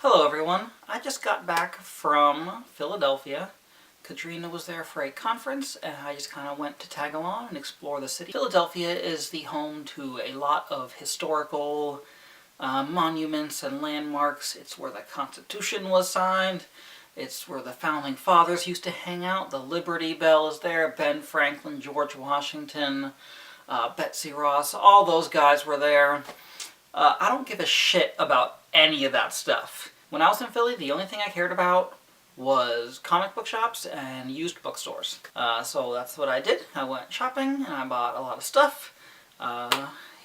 Hello everyone, I just got back from Philadelphia. Katrina was there for a conference and I just kind of went to tag along and explore the city. Philadelphia is the home to a lot of historical monuments and landmarks. It's where the Constitution was signed. It's where the Founding Fathers used to hang out. The Liberty Bell is there. Ben Franklin, George Washington, Betsy Ross, all those guys were there. I don't give a shit about any of that stuff. When I was in Philly, the only thing I cared about was comic book shops and used bookstores. So that's what I did. I went shopping and I bought a lot of stuff.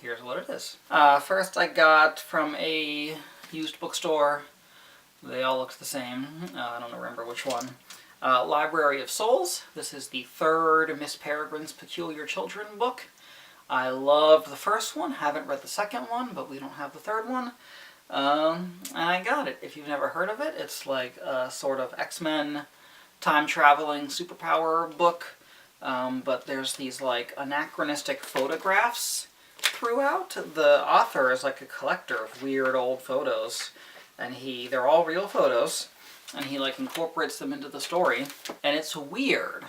Here's what it is. First I got from a used bookstore. They all looked the same. I don't remember which one. Library of Souls. This is the third Miss Peregrine's Peculiar Children book. I loved the first one, haven't read the second one, but we don't have the third one. And I got it. If you've never heard of it, it's like a sort of X-Men time-traveling superpower book. But there's these like anachronistic photographs throughout. The author is like a collector of weird old photos. And they're all real photos. And he like incorporates them into the story. And it's weird.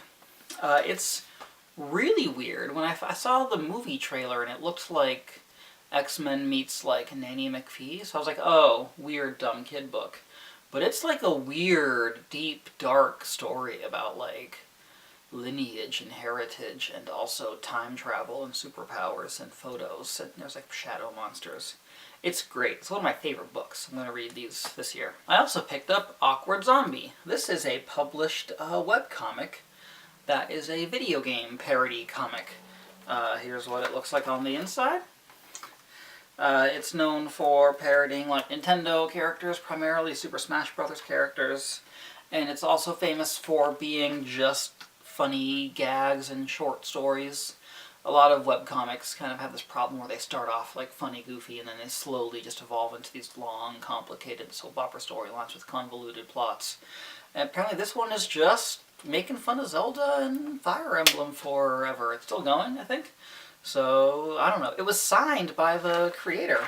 It's really weird. When I saw the movie trailer and it looked like X-Men meets like Nanny McPhee, so I was like, oh, weird dumb kid book. But it's like a weird, deep, dark story about like lineage and heritage and also time travel and superpowers and photos, and there's like shadow monsters. It's great. It's one of my favorite books. I'm going to read these this year. I also picked up Awkward Zombie. This is a published webcomic that is a video game parody comic. Here's what it looks like on the inside. It's known for parodying like Nintendo characters, primarily Super Smash Bros. Characters, and it's also famous for being just funny gags and short stories. A lot of webcomics kind of have this problem where they start off like funny, goofy, and then they slowly just evolve into these long, complicated soap opera storylines with convoluted plots. And apparently this one is just making fun of Zelda and Fire Emblem forever. It's still going, I think. So, I don't know. It was signed by the creator.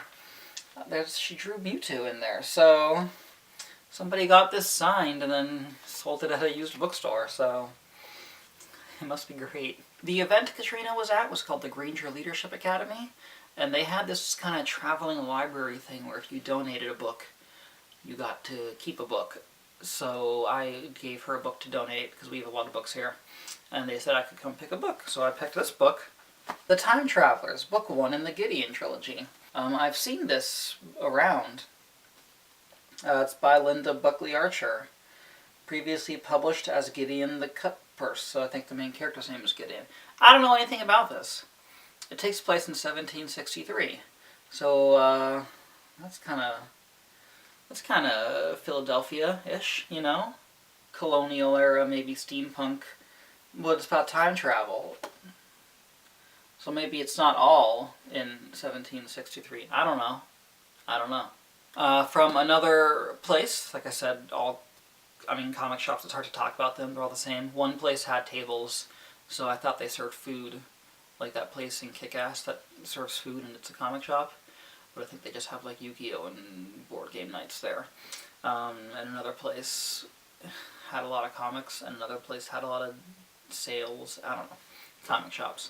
She drew Mewtwo in there. So, somebody got this signed and then sold it at a used bookstore. So, it must be great. The event Katrina was at was called the Granger Leadership Academy. And they had this kind of traveling library thing where if you donated a book, you got to keep a book. So I gave her a book to donate because we have a lot of books here. And they said I could come pick a book. So I picked this book. The Time Travelers, book 1 in the Gideon trilogy. I've seen this around. It's by Linda Buckley Archer. Previously published as Gideon the Cutpurse. So I think the main character's name is Gideon. I don't know anything about this. It takes place in 1763. So that's kind of Philadelphia-ish, you know? Colonial era, maybe steampunk. But it's about time travel. So maybe it's not all in 1763. I don't know. From another place, like I said, comic shops, it's hard to talk about them. They're all the same. One place had tables, so I thought they served food. Like that place in Kick-Ass that serves food and it's a comic shop. But I think they just have like Yu-Gi-Oh! And board game nights there. And another place had a lot of comics, and another place had a lot of sales. I don't know. Comic shops.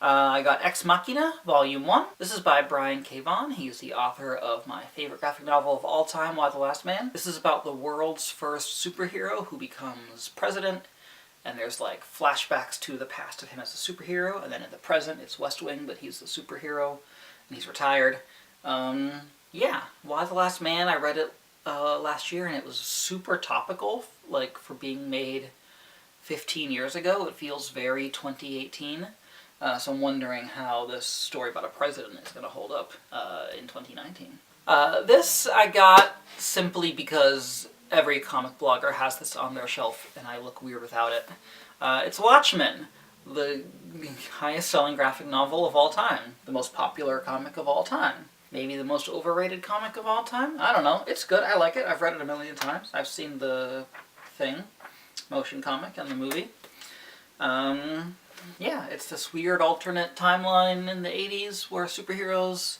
I got Ex Machina, Volume 1. This is by Brian K. Vaughan. He is the author of my favorite graphic novel of all time, Why the Last Man. This is about the world's first superhero who becomes president. And there's like flashbacks to the past of him as a superhero. And then in the present, it's West Wing, but he's the superhero. And he's retired. Yeah, Why the Last Man, I read it last year and it was super topical, like for being made 15 years ago. It feels very 2018. So I'm wondering how this story about a president is going to hold up in 2019. This I got simply because every comic blogger has this on their shelf and I look weird without it. It's Watchmen, the highest selling graphic novel of all time. The most popular comic of all time. Maybe the most overrated comic of all time? I don't know. It's good. I like it. I've read it a million times. I've seen the thing, motion comic, and the movie. Yeah, it's this weird alternate timeline in the 80s where superheroes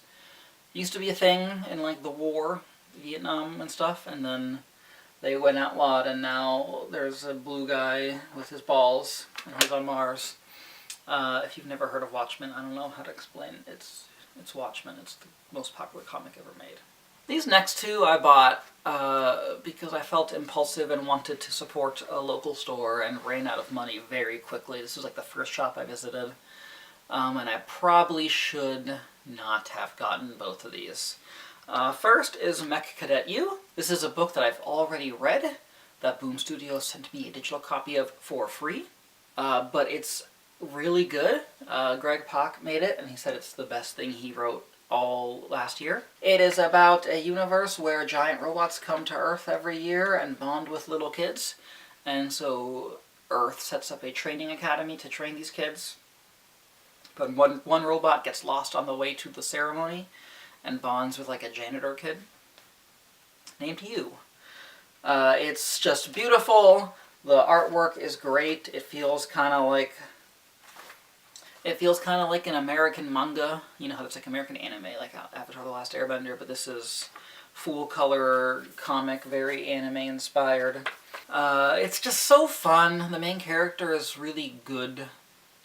used to be a thing in like the war Vietnam and stuff, and then they went outlawed, and now there's a blue guy with his balls, and he's on Mars. If you've never heard of Watchmen, I don't know how to explain it. It's Watchmen. It's the most popular comic ever made. These next two I bought because I felt impulsive and wanted to support a local store and ran out of money very quickly. This was like the first shop I visited, and I probably should not have gotten both of these. First is Mech Cadet U. This is a book that I've already read, that Boom Studios sent me a digital copy of for free, but it's really good. Greg Pak made it, and he said it's the best thing he wrote all last year. It is about a universe where giant robots come to Earth every year and bond with little kids, and so Earth sets up a training academy to train these kids. But one robot gets lost on the way to the ceremony and bonds with like a janitor kid named You. It's just beautiful. The artwork is great. It feels kind of like an American manga. You know how there's like American anime, like Avatar: The Last Airbender, but this is full color comic, very anime inspired. It's just so fun. The main character is really good.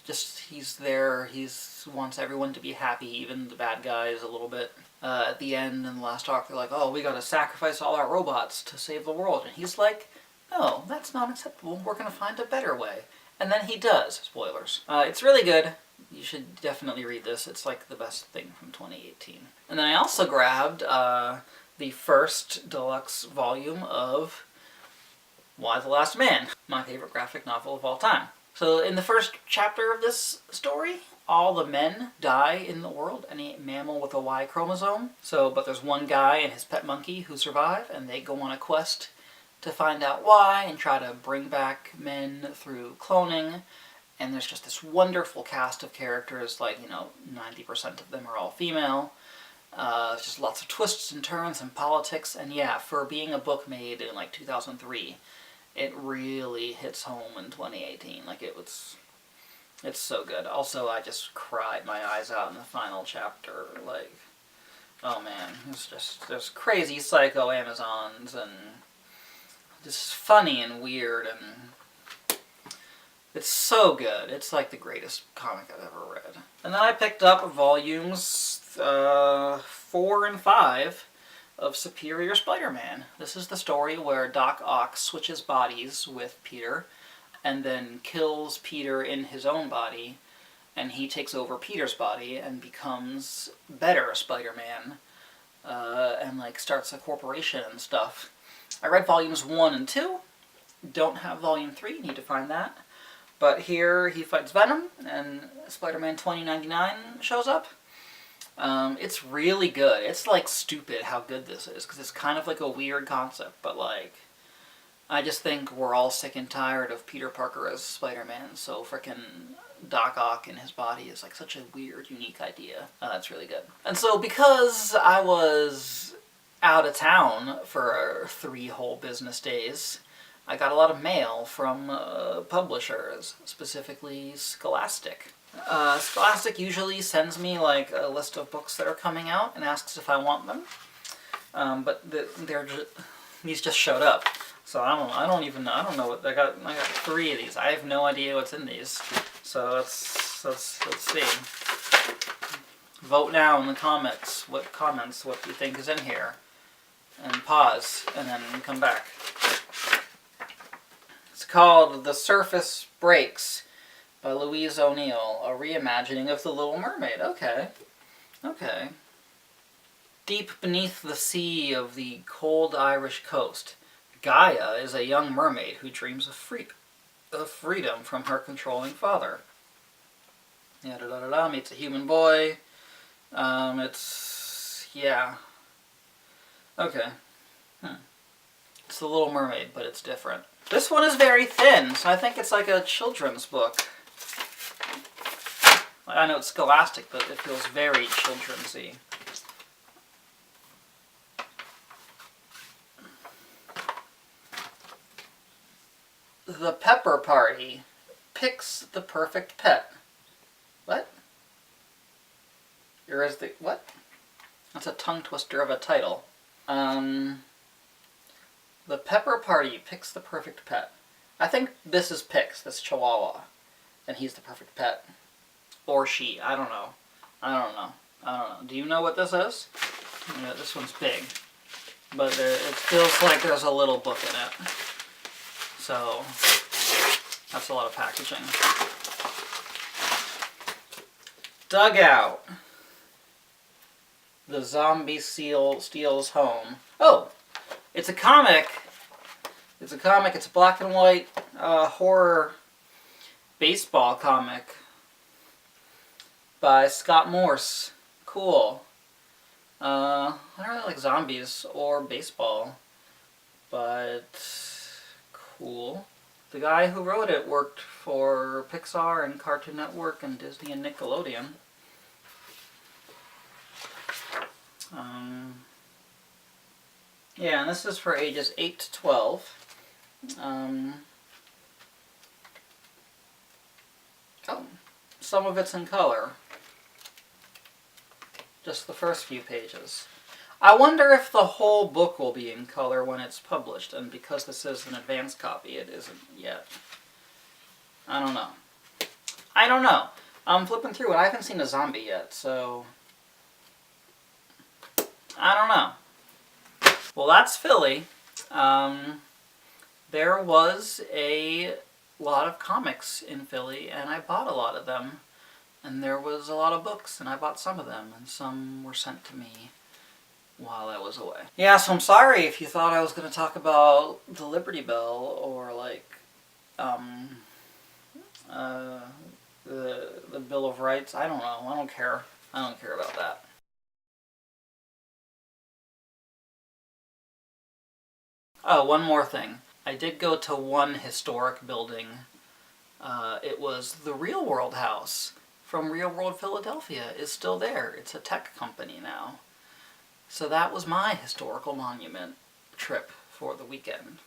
Just, he's there, he wants everyone to be happy, even the bad guys a little bit. At the end, in the last arc, they're like, oh, we gotta sacrifice all our robots to save the world. And he's like, no, that's not acceptable, we're gonna find a better way. And then he does. Spoilers. It's really good. You should definitely read this. It's like the best thing from 2018. And then I also grabbed the first deluxe volume of Y: The Last Man, my favorite graphic novel of all time. So in the first chapter of this story, all the men die in the world, any mammal with a Y chromosome. But there's one guy and his pet monkey who survive, and they go on a quest to find out why and try to bring back men through cloning. And there's just this wonderful cast of characters, like, 90% of them are all female. Just lots of twists and turns and politics, and yeah, for being a book made in like 2003, it really hits home in 2018. Like, it's so good. Also, I just cried my eyes out in the final chapter. Like, oh man, it's just, there's crazy psycho Amazons, and just funny and weird, and it's so good. It's like the greatest comic I've ever read. And then I picked up volumes 4 and 5 of Superior Spider-Man. This is the story where Doc Ock switches bodies with Peter and then kills Peter in his own body, and he takes over Peter's body and becomes better Spider-Man, and like starts a corporation and stuff. I read volumes 1 and 2. Don't have volume 3, need to find that. But here he fights Venom, and Spider-Man 2099 shows up. It's really good. It's like stupid how good this is, because it's kind of like a weird concept, but like, I just think we're all sick and tired of Peter Parker as Spider-Man, so frickin' Doc Ock in his body is like such a weird, unique idea. It's really good. And so because I was out of town for 3 whole business days, I got a lot of mail from publishers, specifically Scholastic. Scholastic usually sends me like a list of books that are coming out and asks if I want them, but these just showed up, so I don't know what I got 3 of these. I have no idea what's in these, so let's see. Vote now in the comments what you think is in here, and pause and then come back. It's called The Surface Breaks by Louise O'Neill, a reimagining of The Little Mermaid. Okay. Deep beneath the sea of the cold Irish coast, Gaia is a young mermaid who dreams of freedom from her controlling father. Meets a human boy. Okay. It's The Little Mermaid, but it's different. This one is very thin, so I think it's like a children's book. I know it's Scholastic, but it feels very children's-y. The Pepper Party picks the perfect pet. What? What? That's a tongue twister of a title. The Pepper Party picks the perfect pet. I think this is Pix, this Chihuahua, and he's the perfect pet. Or she, I don't know. I don't know. Do you know what this is? Yeah, this one's big. But it feels like there's a little book in it. So, that's a lot of packaging. Dugout. The zombie steals home. Oh! It's a comic. It's a black and white horror baseball comic by Scott Morse. Cool. I don't really like zombies or baseball, but cool. The guy who wrote it worked for Pixar and Cartoon Network and Disney and Nickelodeon. Yeah, and this is for ages 8 to 12. Oh, some of it's in color. Just the first few pages. I wonder if the whole book will be in color when it's published, and because this is an advanced copy, it isn't yet. I don't know. I'm flipping through it. I haven't seen a zombie yet, so I don't know. Well, that's Philly. There was a lot of comics in Philly, and I bought a lot of them. And there was a lot of books, and I bought some of them, and some were sent to me while I was away. Yeah, so I'm sorry if you thought I was going to talk about the Liberty Bell, or like, the Bill of Rights. I don't know. I don't care. I don't care about that. Oh, one more thing. I did go to one historic building. It was the Real World House from Real World Philadelphia is still there. It's a tech company now. So that was my historical monument trip for the weekend.